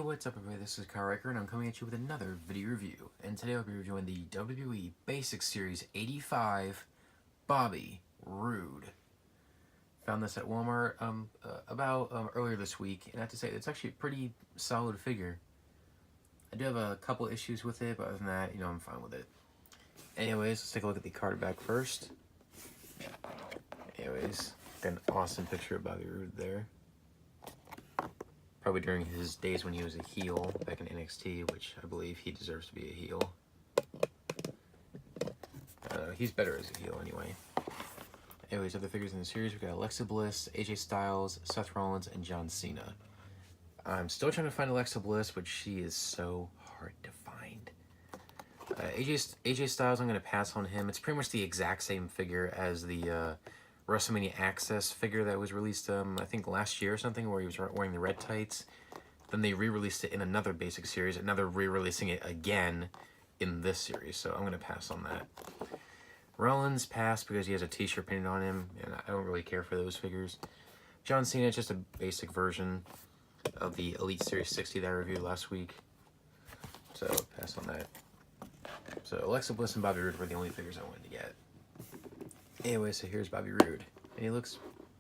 what's up everybody, this is Kyle Riker and I'm coming at you with another video review. And today I'll be reviewing the WWE Basic Series 85 Bobby Roode. Found this at Walmart earlier this week, and I have to say it's actually a pretty solid figure. I do have a couple issues with it, but other than that, I'm fine with it. Anyways, let's take a look at the card back first. Anyways, got an awesome picture of Bobby Roode there. Probably during his days when he was a heel back in NXT, which I believe he deserves to be a heel. He's better as a heel anyway. Anyways, other figures in the series, we got Alexa Bliss, AJ Styles, Seth Rollins, and John Cena. I'm still trying to find Alexa Bliss, but she is so hard to find. AJ Styles, I'm going to pass on him. It's pretty much the exact same figure as the WrestleMania Access figure that was released, I think last year or something, where he was wearing the red tights. Then they re-released it in another Basic series, and now they're re-releasing it again in this series, so I'm going to pass on that. Rollins passed because he has a t-shirt painted on him, and I don't really care for those figures. John Cena is just a basic version of the Elite Series 60 that I reviewed last week, so pass on that. So Alexa Bliss and Bobby Roode were the only figures I wanted to get. Anyway, so here's Bobby Roode, and he looks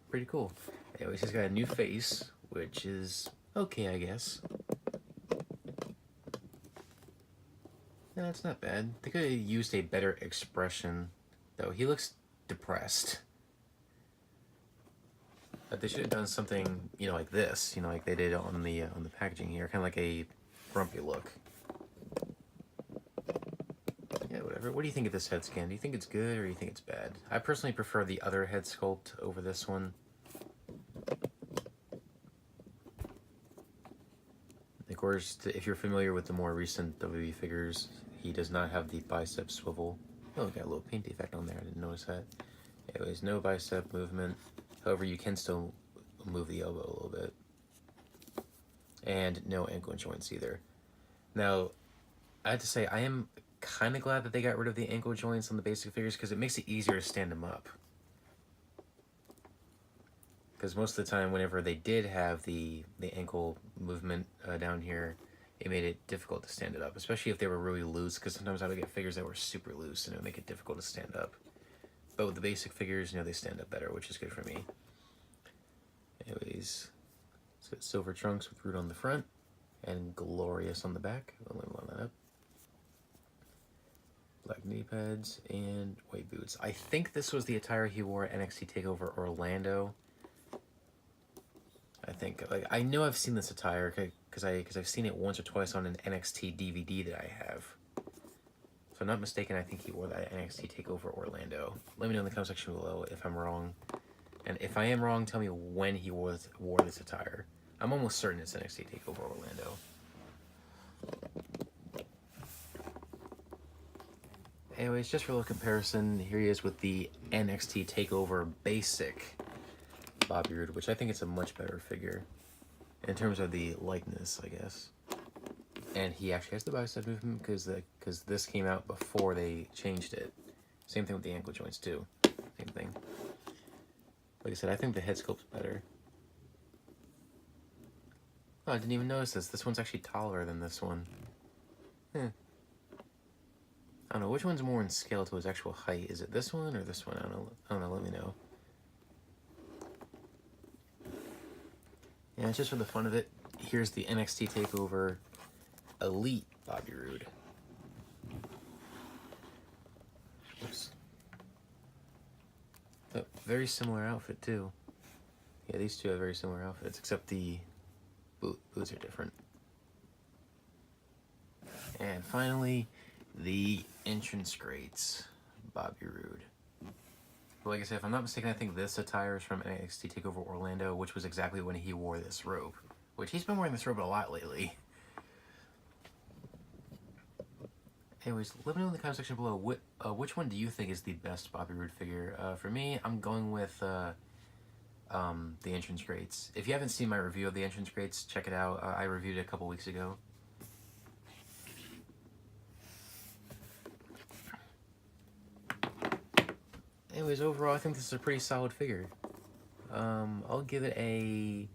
pretty cool. Anyways, he's got a new face, which is okay, I guess. No, it's not bad. They could have used a better expression, though. He looks depressed. But they should have done something, like this, like they did on the packaging here, kind of like a grumpy look. What do you think of this head scan? Do you think it's good or do you think it's bad? I personally prefer the other head sculpt over this one. Of course, if you're familiar with the more recent WWE figures, he does not have the bicep swivel. Oh, got a little paint effect on there. I didn't notice that. Anyways, no bicep movement. However, you can still move the elbow a little bit. And no ankle joints either. Now, I have to say, I am kind of glad that they got rid of the ankle joints on the basic figures because it makes it easier to stand them up. Because most of the time, whenever they did have the ankle movement down here, it made it difficult to stand it up, especially if they were really loose, because sometimes I would get figures that were super loose and it would make it difficult to stand up. But with the basic figures, they stand up better, which is good for me. Anyways, it's got silver trunks with Roode on the front and Glorious on the back. Let me line that up. Black knee pads and white boots. I think this was the attire he wore at NXT TakeOver Orlando. I know I've seen this attire because I've seen it once or twice on an NXT DVD that I have. If I'm not mistaken, I think he wore that at NXT TakeOver Orlando. Let me know in the comment section below if I'm wrong. And if I am wrong, tell me when he wore this attire. I'm almost certain it's NXT TakeOver Orlando. Anyways, just for a little comparison, here he is with the NXT TakeOver Basic Bobby Roode, which I think it's a much better figure in terms of the likeness, I guess. And he actually has the bicep movement because this came out before they changed it. Same thing with the ankle joints too. Same thing. Like I said, I think the head sculpt's better. Oh, I didn't even notice this. This one's actually taller than this one. I don't know, which one's more in scale to his actual height? Is it this one or this one? I don't know, let me know. Yeah, just for the fun of it, here's the NXT TakeOver Elite Bobby Roode. Oops. So, very similar outfit too. Yeah, these two have very similar outfits, except the boots are different. And finally, the entrance greats, Bobby Roode. But like I said, if I'm not mistaken, I think this attire is from NXT TakeOver Orlando, which was exactly when he wore this robe. Which he's been wearing this robe a lot lately. Anyways, let me know in the comment section below, which one do you think is the best Bobby Roode figure? For me, I'm going with the entrance greats. If you haven't seen my review of the entrance greats, check it out. I reviewed it a couple weeks ago. Anyways, overall, I think this is a pretty solid figure. I'll give it a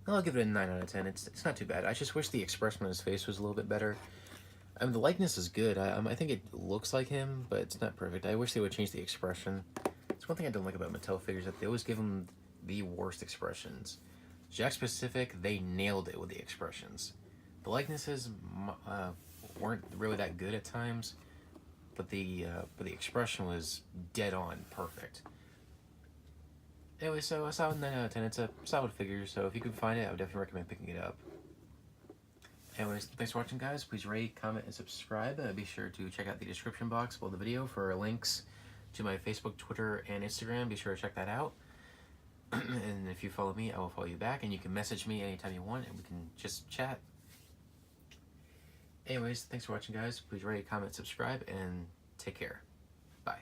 I'll give it a 9 out of 10. It's not too bad. I just wish the expression on his face was a little bit better. I mean, the likeness is good. I think it looks like him, but it's not perfect. I wish they would change the expression. It's one thing I don't like about Mattel figures, that they always give them the worst expressions. Jakks Pacific, they nailed it with the expressions. The likenesses weren't really that good at times, but the expression was dead on perfect. Anyway, so a solid 9 out of 10. It's a solid figure, so if you can find it, I would definitely recommend picking it up. Anyways, thanks for watching, guys. Please rate, comment, and subscribe. Be sure to check out the description box below the video for links to my Facebook, Twitter, and Instagram. Be sure to check that out. And if you follow me, I will follow you back, and you can message me anytime you want, and we can just chat. Anyways, thanks for watching, guys. Please rate, comment, subscribe, and take care. Bye.